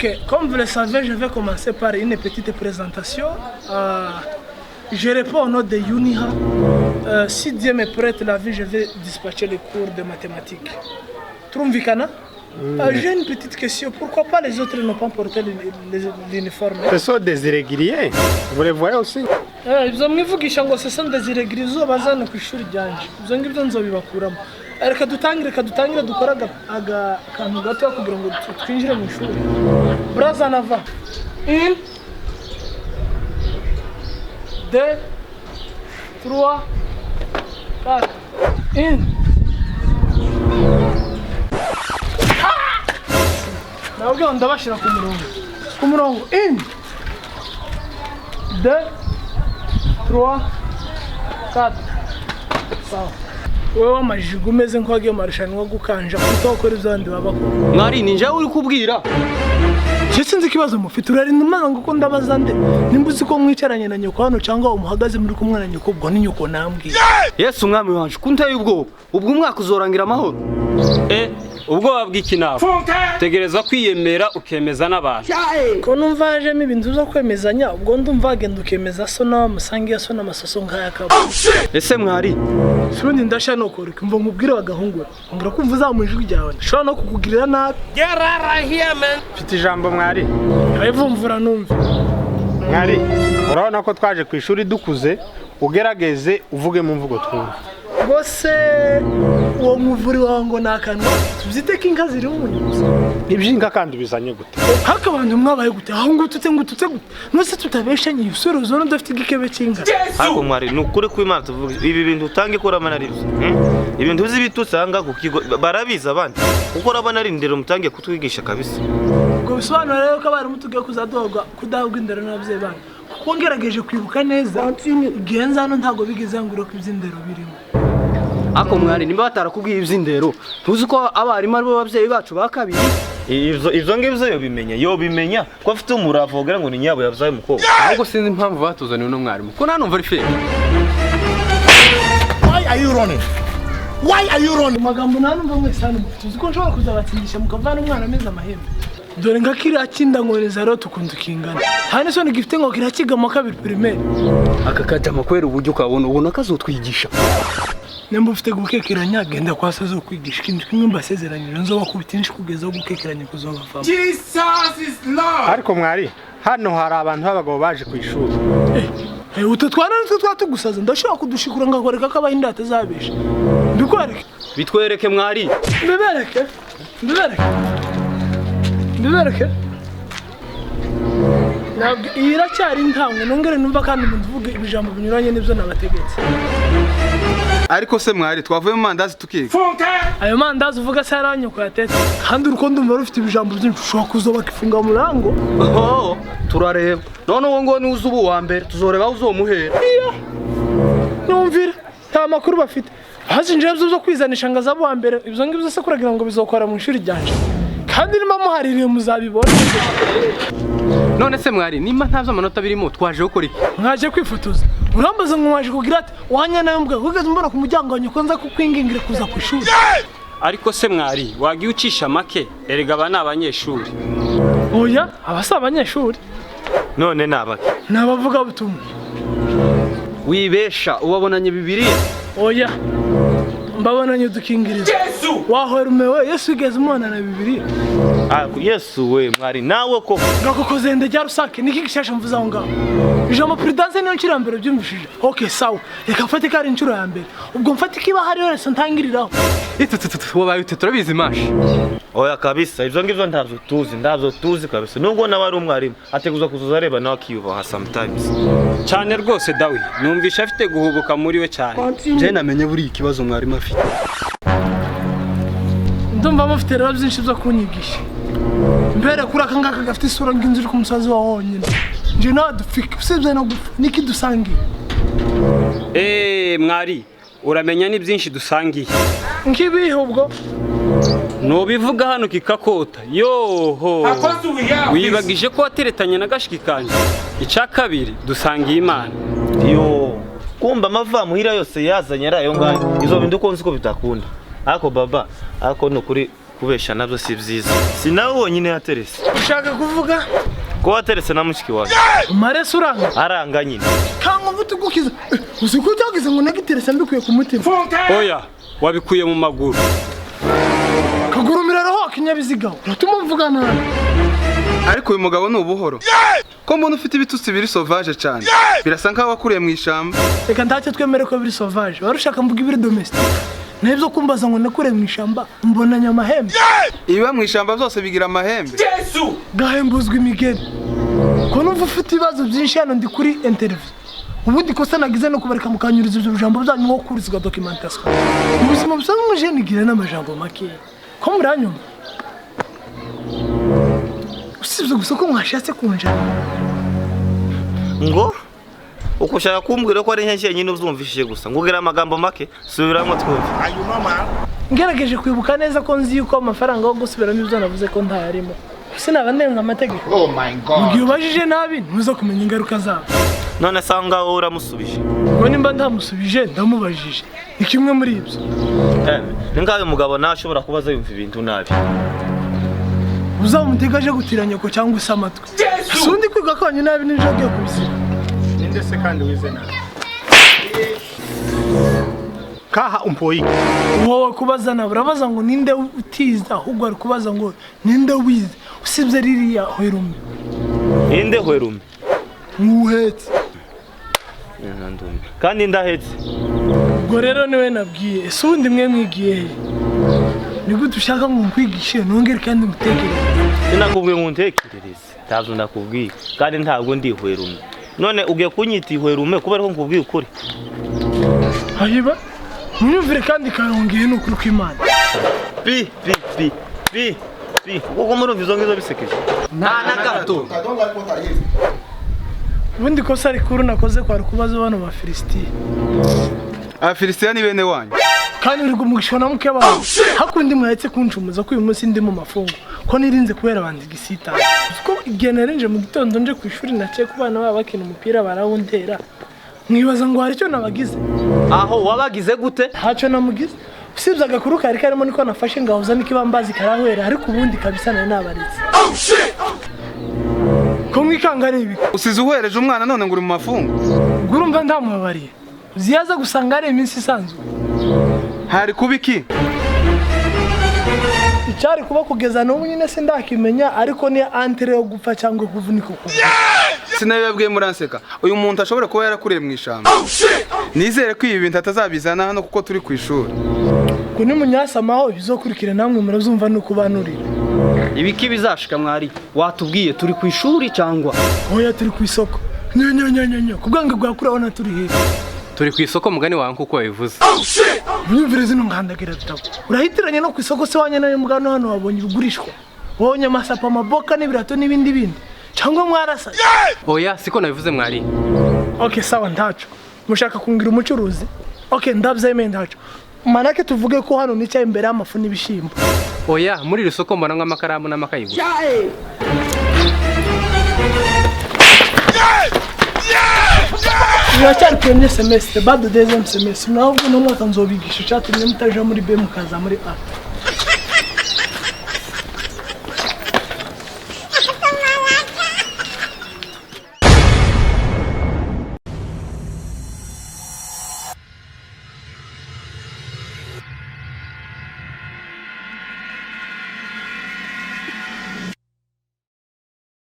Ok, comme vous le savez, je vais commencer par une petite présentation. Je réponds au nom de Yuniha. Si Dieu me prête la vie, je vais dispatcher les cours de mathématiques. Trumvikana? J'ai une petite question. Pourquoi pas les autres n'ont pas porté l'uniforme? Ce sont des irréguliers. Vous les voyez aussi? Ce sont des irréguliers. Reka dutangire dukora akantu gato kugira ngo twinjire mu ishuri. Braza nava. 1 2 3 4 1 Nabwo ndabashira ku murongo 1 2 3 4 sawa. Wewe amajigo umeze nk'wagiye marushanwa gukanja kutokora izandi babakora. Mwari ninja uri kubwira. Sinzi ikibazo mufite urarinda umwana ngo ndabaza nde. Nimba uzi ko mwicaranye na nyoko hano cyangwa umuhagaze muri kumwe na nyoko ubwo ni nyoko nambwiye. Yesu umwami wanje kuntaye ubwo umwaka uzorangira amahoro. Ubwo wabwiki nawe tegereza kwiyemera ukemeza n'abantu ko numva hajemo ibintu zo kwemezanya ubwo ndumva agenda ukemeza so na musangiye so n'amasoso nkaya kabo. Ese mwari sundi ndasha no kore kumva mubwire bagahungura ngira kumva uzamujwi ryawe shora no kukugirira nabi. Get out of here, man. Mfite ijambo mwari. Ayivumvura numva. Mwari, urabona ko twaje ku ishuri dukuze ugerageze uvuge mu mvugo twumva. Bose uwo muvuri wango nakanwa tubyite ko inka ziri mu munyuza. Ibyinka kandi bizanye gute? Haka abantu mwabaye gute aho ngututse gute nose tutabeshanye ibisoro zo ndafite igikebe cy'inka. Ariko mwari nukuri kw'Imana tuvuga ibi bintu utange ko ramana ribyo. Ibintu uzi bitusanga ku kigo barabiza abandi. Uko rabana rindero mutange kutwigisha kabisa. Ubwo bisobanura rero ko abari mutugiye kuzadoga kudahubwa indero n'abavyeyi bana. Kuko ngerageje kwibuka neza genza hano ntago bigeze ngura ku iby'indero birimo. Ako mwari nimba batarakubwiye iby'indero tuzi ko abarimu aribo bavyeyi bacu bakabiri. Izo ngibyo yo bimenya ko afite umurava wogira ngo ni nyabo yavuzaye umukobwa. Ahubwo sinzi impamvu batuzaniye no mwarimu ko nanumva ari fake. Why are you running? Why are you running? Magambo nanumva mwesana tuzi ko nshobora kuzabatsindisha mukavana umwana ameze amahembe. Dore ngakira kinda ngoneza rero tukundukingana. Hane so nigifite ngo kirakiga mu kabiri primaire. Aka kajama kwera uburyo ukabona kazotwigisha. Nemba ufite gukekeranya genda kwasa zo kwigisha kintu kimwe mbasezeranyije nzoba kubitinshi kugeza gukekeranya kuzobafama. Jesus is Lord. Ariko mwari, hano hari abantu b'abagabo baje ku ishuri. Ututwana twatugusaza ndashaka kudushikura ngakwereka ko abahinda atazabesha. Ndikwereke. Bitwereke mwari. Ndibereke. Nabwo iracyari ntango nongere numva kandi mvuge ibijambo binyuranye n'ibyo nabategetse. Ariko se mwari twavuye mu mandazi tukiga. Ayo mandazi uvuga se aranyo ko yatetse kandi urukondo mbara ufite ibijambo byinshi ushobora kuzoba kifunga murango. Turareba none uwo ngo nuzi ubu wa mbere tuzoreba uzomuhera. Numvira nta makuru bafite hazinje byo kwizanisha ngaza abo wa mbere ibyo ngibyo se kuragira ngo bizokora mu ishuri ryanje kandi nima muhaririye muzabibona. None se mwari nimba ntavyo amanota birimo twaje gukora iki? Mwaje kwifotoza urambaza ngo mwaje kugira ati wanya nayo mbwa kugeza mbona ku mujyango wanyu ko nza kukwingingire kuza ku ishuri. Ariko se mwari wagiye ucisha make erega aba ni abanyeshuri. Oya abasa abanyeshuri None nabake nabavuga butumwa. Wibesha ubabonanye Bibiliya. Oya mbabonanye dukingiriza. Wahorumewe Yesu igeze umwana na Bibiliya. Yesu we mwari nawe ko ngakokoze ndajya rusake niki gishasha mvuza aho ngaho. Ijambo prudence niyo nshira mbere byumvishije. Okay sawa reka mfate kari inshuro ya mbere ubwo mfate kiba hari wese ntangiriraho. Wabaye ute turabizi mashi. Oya kabisa ibyo ngibyo ndavyo tuzi kabisa nubwo nabari umwarimu ateguza kuzuza reba nawe akiyubaha sometimes. Cyane rwose Dawi numvisha afite guhubuka muri we cyane. Je namenye buri ikibazo mwarimu afite. Ndumva mufite rero byinshi byo kunyigisha. Mbere kuri aka ngaka gafite isura ng'inzira ku musazi wa wonyine. Je na dufike usibye no niki dusangiye. Mwari uramenya ni byinshi dusangiye. Nkibihe ubwo? Nubivuga hano kikakota. Yoho. Wibagije ko wateretanye na gashiki kanje. Icya kabiri dusangiye Imana. Yo kumba amava muhira yose yazanye arayo ngayo izo bintu ko nzi ko bitakunda. Ako baba ako no kuri kubesha nabyo si byiza. Si nawe wonyine yaterese. ushaka kuvuga Ko waterese na mushiki wawe. marese uranga Aranga nyine. kanga mvuta gukiza uzi ko utagize ngo nagiterese mbikuye ku mutima oya wabikuye mu maguru. kagurumira roho kinyabiziga uratuma mvuga nabi ariko uyu mugabo ni ubuhoro ko mbona ufite ibitutsi biri sauvage cyane birasa nkaho wakuriye mu ishamba. reka ntacyo twemere ko biri sauvage warushaka mvuga ibiri domestique nibyo kumbaza ngo nakure mu ishamba mbonanya amahembe ibiba mu ishamba byose bigira amahembe. gahembuzwa imigeri ko numva ufite ibibazo byinshi hano ndi kuri interview ubundi kosa nagize no kubareka mukanyuriza ibyo bijambo byanyu nko kuriza documentation ubuzima busanzwe muje nigira n'amajambo make ko muranyuma usibye gusa ko mwashatse kunjana Ngo uko ushaka kumbwira ko ari nkenshi nyine uzumvishije gusa ngugira amagambo make subiramo twumve. ngerageje kwibuka neza ko nzi yuko amafaranga yo gusubiramo ibyo navuze ko ntayarimo sinaba ndenga amategeko. Oh my God. Mugihe ubajije nabi ntuza kumenya ingaruka zabo. None sanga wowe uramusubije. Ngo nimba ndamusubije ndamubajije ni kimwe muri ibyo. Ningabe mugabo nawe ashobora kubaza yumva ibintu nabi. Uzamutegaje gutiranya ko cyangwa se amatwi. Sundi kwiga kanye nabi n'ejo agiye kubizira. Ninde se kandi wize nabi? Kaha umpoyi. Wowe kubaza nawe urabaza ngo ninde utiza ahubwo ari kubaza ngo ninde wize. Usibye ririya hwerume. Ninde hwerume? Muhetse. Kandi ndahetse. Ubwo rero niwe nabwiye sundi mwe mwigiye he? Nigute ushaka ngo nkwigishe nongere kandi ngutekereze. Sinakubwiye ngo ntekereze. Ntabwo ndakubwiye kandi ntabwo ndi hwerume. None ugiye kunyita ihwerume kubera ko nkubwiye ukuri. Hayiba Mwumvire kandi karongeye n'ukuri kw'Imana. Pi. Uko murumva izo ngizo bisekeje. Nta gato. Ubundi kosa rikuru nakoze kwa rukubazo bano ba Filistia. Abafilisitiya ni bene wanyu. Kandi uri gumugishona muke bawe. Hakundi mwahetse kunshumuza ko uyu munsi ndi mu mafungo. Ko nirinze kubera bandi gisita. Uko igihe narinje mu gitondo nje ku ishuri naciye ku bana baba bakina umupira barawuntera. Mwibaza ngo hari icyo nabagize. Aho wabagize gute? Ntacyo namugize. Usibye agakuru kari karimo niko nafashe ngahuza n'ikibambazi karahwera ariko ubundi kabisa nari nabaritse. Ko mwikangare ibi. Usize uhereje umwana none nguri mu mafungo. Gurumva ndamubabariye. Ziyaza gusanga ari iminsi isanzwe. Hari kubiki? Icyari kuba kugeza n'ubu nyine sindakimenya ariko ni antere yo gupfa cyangwa kuvunika ukuguru. Sinabibabwiye muranseka. Uyu muntu ashobora kuba yarakuriye mu ishamba. Nizere ko ibi bintu atazabizana hano kuko turi ku ishuri. Ko ni munyasamaho bizokurikira namwe murazumva no kubanurira. Ibiki bizashika mwari? Watubwiye turi ku ishuri cyangwa? Oya turi ku isoko. Nyo. Kubwanga bwakura ona turi he. Turi ku isoko mugani wawe nkuko wabivuze. Mwumvire zino nkandagira tutabo. Urahitiranye no ku isoko se wanye nayo mugano hano wabonye ibigurishwa. Wonye amasapa amaboka n'ibirato n'ibindi bindi. Cyangwa mwarasa. Oya siko nabivuze mwari. Okay sawa ntacho. Mushaka kungira umucuruzi? Okay ndabyemeye ntacho. Manake tuvuge ko hano nicya imbere y'amafu n'ibishimbo. Oya muri iri soko mbona nk'amakaramu n'amakayi gusa. Uracyari premier semestre bado deuxième semestre naho no mwaka nzobigisha cyatumye mutaje muri B mukaza muri A.